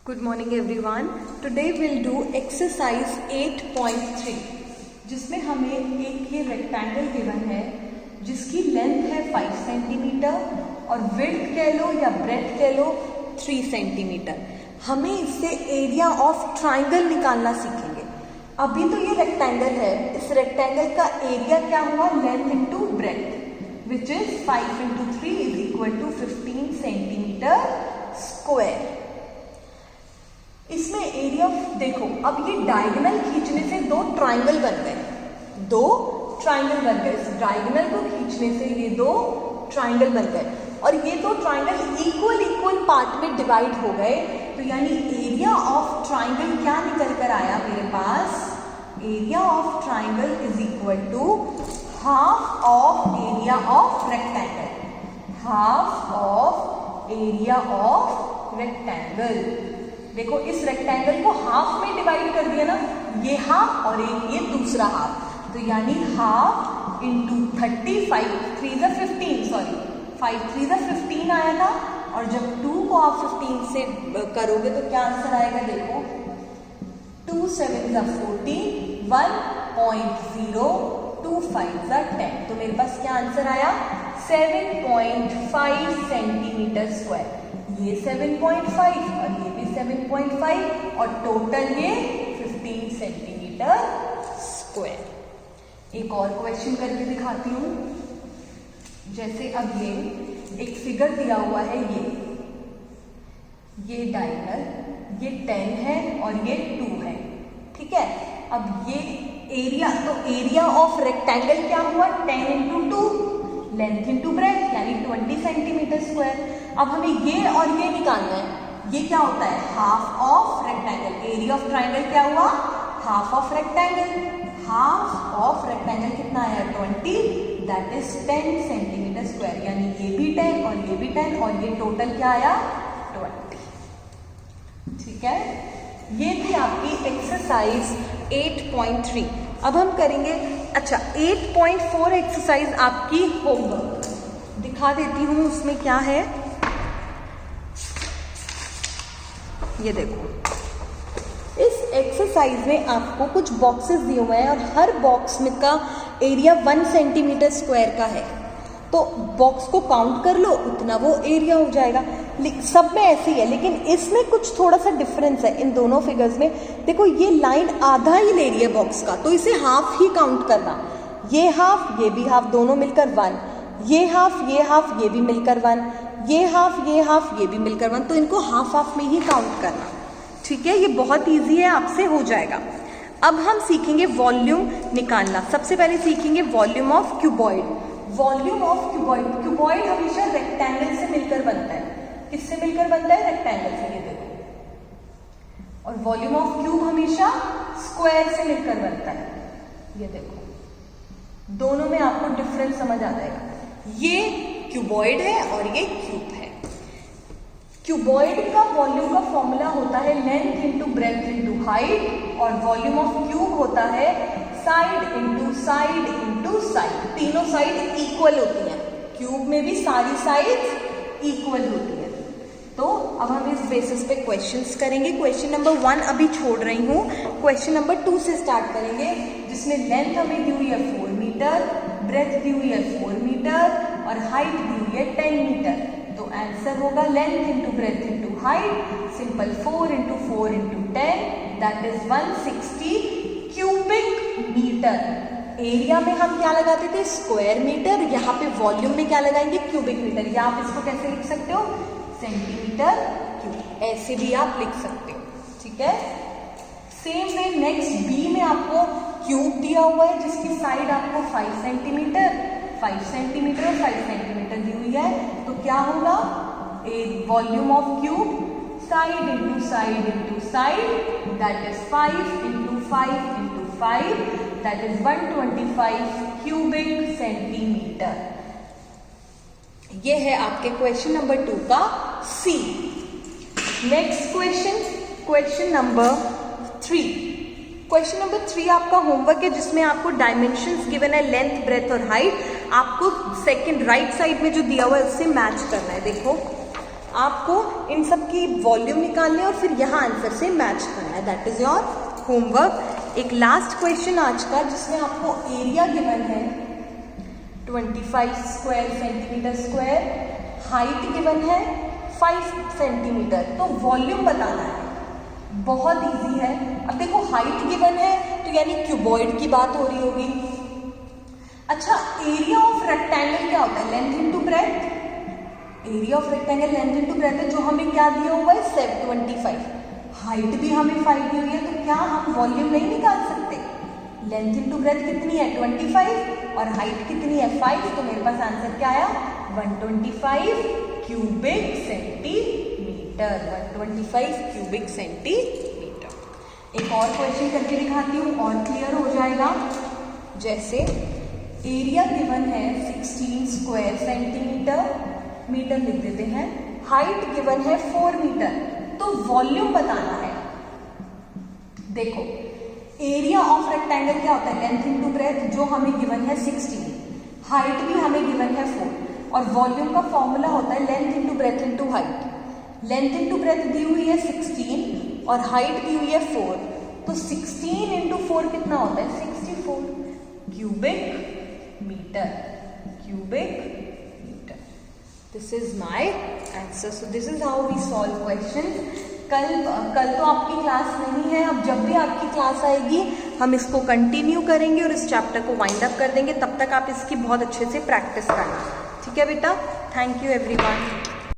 Good morning everyone. Today we'll do exercise 8.3 जिसमें हमें एक ये रेक्टेंगल गिवन है जिसकी लेंथ है 5 सेंटीमीटर और विड्थ कह लो या ब्रेथ कह लो 3 सेंटीमीटर। हमें इससे एरिया ऑफ ट्राइंगल निकालना सीखेंगे। अभी तो ये रेक्टेंगल है, इस रेक्टेंगल का एरिया क्या हुआ, length into breadth which is 5 into 3 is equal to 15 centimetre square. इसमें एरिया देखो, अब ये डायगोनल खींचने से दो ट्राइंगल बन गए, दो ट्राइंगल बन गए। इस डायगोनल को खींचने से ये दो ट्राइंगल बन गए और ये दो ट्राइंगल इक्वल पार्ट में डिवाइड हो गए। तो यानी एरिया ऑफ ट्राइंगल क्या निकल कर आया मेरे पास, area of triangle is equal to half of area of rectangle, half of area of rectangle. देखो इस रेक्टेंगल को हाफ में डिवाइड कर दिया ना, ये हाफ और एक ये दूसरा हाफ, तो यानी हाफ इंटू 35, 3 ज़ा 15, सॉरी 5 3 ज़ा 15 आया था। और जब 2 को आप 15 से करोगे तो क्या आंसर आएगा, देखो 2 7 ज़ा 14, 1.0, 2 5 ज़ा 10। तो मेरे पास क्या आंसर आया, 7.5 सेंटीमीटर स्क्वायर। ये 7.5 और ये भी 7.5 और टोटल ये 15 सेंटीमीटर स्क्वायर। एक और क्वेश्चन करके दिखाती हूँ। जैसे अब ये एक फिगर दिया हुआ है, ये डायगोनल, ये 10 है और ये 2 है, ठीक है। अब ये एरिया, तो एरिया ऑफ रेक्टेंगल क्या हुआ, 10 इंटू 2, लेंथ इंटू ब्रेथ यानी 20 सेंटीमीटर स्क्वायर। अब हमें ये और ये निकालना है। ये क्या होता है, half of rectangle. Area of triangle क्या हुआ, half of rectangle. Half of rectangle कितना आया, 20, दैट इज 10 सेंटीमीटर स्क्वायर। यानी ये भी 10 और ये भी 10 और ये टोटल क्या आया, 20। ठीक है, ये थी आपकी एक्सरसाइज 8.3। अब हम करेंगे, अच्छा 8.4 एक्सरसाइज आपकी होमवर्क दिखा देती हूँ। उसमें क्या है ये देखो, इस एक्सरसाइज में आपको कुछ बॉक्सेस दिए हुए हैं और हर बॉक्स में का एरिया 1 सेंटीमीटर स्क्वायर का है। तो बॉक्स को काउंट कर लो, उतना वो एरिया हो जाएगा। सब में ऐसे ही है, लेकिन इसमें कुछ थोड़ा सा डिफरेंस है इन दोनों फिगर्स में। देखो ये लाइन आधा ही ले रही है बॉक्स का, तो इसे हाफ ही काउंट करना। ये हाफ ये भी हाफ, दोनों मिलकर 1, ये हाफ ये भी मिलकर 1, ये हाफ ये भी मिलकर 1। तो इनको हाफ हाफ में ही काउंट करना, ठीक है। ये बहुत इजी है, आपसे हो जाएगा। अब हम सीखेंगे वॉल्यूम निकालना। सबसे पहले सीखेंगे volume of cuboid. Volume of cuboid, cuboid हमेशा रेक्टेंगल से मिलकर बनता है। किससे मिलकर बनता है, रेक्टेंगल से, ये देखो। और वॉल्यूम ऑफ क्यूब हमेशा स्क्वायर से मिलकर बनता है, ये देखो। दोनों में आपको डिफरेंस समझ आ जाएगा। ये क्यूबॉइड है और ये क्यूब है। क्यूबॉइड का वॉल्यूम का फॉर्मूला होता है length into breadth into height, और वॉल्यूम ऑफ क्यूब होता है side into side into side. तीनों साइड इक्वल होती हैं, क्यूब में भी सारी साइड्स इक्वल होती है। तो अब हम इस बेसिस पे क्वेश्चंस करेंगे। क्वेश्चन नंबर 1 अभी छोड़ रही हूँ, क्वेश्चन नंबर 2 से स्टार्ट करेंगे, जिसमें लेंथ हमें दी हुई है 4 मीटर, ब्रेथ दी हुई है 4 मीटर और हाइट दी हुई है 10 मीटर। तो आंसर होगा length into breadth into height, simple 4 into 4 into 10, that is 160 cubic metre. Area में हम क्या लगाते थे, स्क्वायर मीटर। यहाँ पे वॉल्यूम में क्या लगाएंगे, क्यूबिक मीटर। या आप इसको कैसे लिख सकते हो, सेंटीमीटर क्यूब, ऐसे भी आप लिख सकते हो, ठीक है। सेम वे नेक्स्ट बी में आपको क्यूब दिया हुआ है जिसकी साइड आपको 5 सेंटीमीटर, 5 सेंटीमीटर और 5 सेंटीमीटर दी हुई है। तो क्या होगा, A volume of cube side into side into side, that is 5 into 5 into 5, that is 125 cubic centimetre. ये है आपके क्वेश्चन नंबर 2 का C. Next question, question number 3। Question number 3 आपका होमवर्क है, जिसमें आपको डायमेंशंस गिवन है, लेंथ ब्रेथ और हाइट। आपको सेकंड राइट साइड में जो दिया हुआ है उससे मैच करना है। देखो आपको इन सब की वॉल्यूम निकालनी है और फिर यहाँ आंसर से मैच करना है। That is your homework. एक लास्ट क्वेश्चन आज का जिसमें आपको एरिया गिवन है 25 square centimetre square, height given है 5 सेंटीमीटर, तो वॉल्यूम बताना है। बहुत इजी है। अब देखो हाइट गिवन है तो यानी क्यूबॉइड की बात हो रही होगी। अच्छा, एरिया ऑफ रेक्टेंगल क्या होता है? Length into breath. Area of rectangle length into breath है, जो हमें क्या दिया हुआ है 725। हाइट भी हमें 5 दी हुई है, तो क्या हम वॉल्यूम नहीं निकाल सकते? लेंथ इनटू ब्रेथ कितनी है 25 और हाइट कितनी है 5, तो मेरे पास आंसर क्या आया 125 क्यूबिक सेंटीमीटर। 125 cubic centimetre. एक और क्वेश्चन करके दिखाती हूँ और क्लियर हो जाएगा। जैसे एरिया गिवन है 16 स्क्वायर सेंटीमीटर, मीटर लिख देते हैं। हाइट गिवन है 4 मीटर, तो वॉल्यूम बताना है। देखो एरिया ऑफ रेक्टेंगल क्या होता है? लेंथ इनटू ब्रेथ, जो हमें गिवन है 16, हाइट भी हमें गिवन है 4 और वॉल्यूम का फॉर्मूला होता है length into breadth into height. Length into breadth दी हुई है 16 और हाइट दी हुई है 4, तो 16 इंटू 4 कितना होता है 64 cubic metre. Cubic metre. This is my answer. So this is how we solve question. कल तो आपकी क्लास नहीं है, अब जब भी आपकी क्लास आएगी हम इसको कंटिन्यू करेंगे और इस चैप्टर को वाइंड अप कर देंगे। तब तक आप इसकी बहुत अच्छे से प्रैक्टिस करना। ठीक है बेटा? Thank you everyone.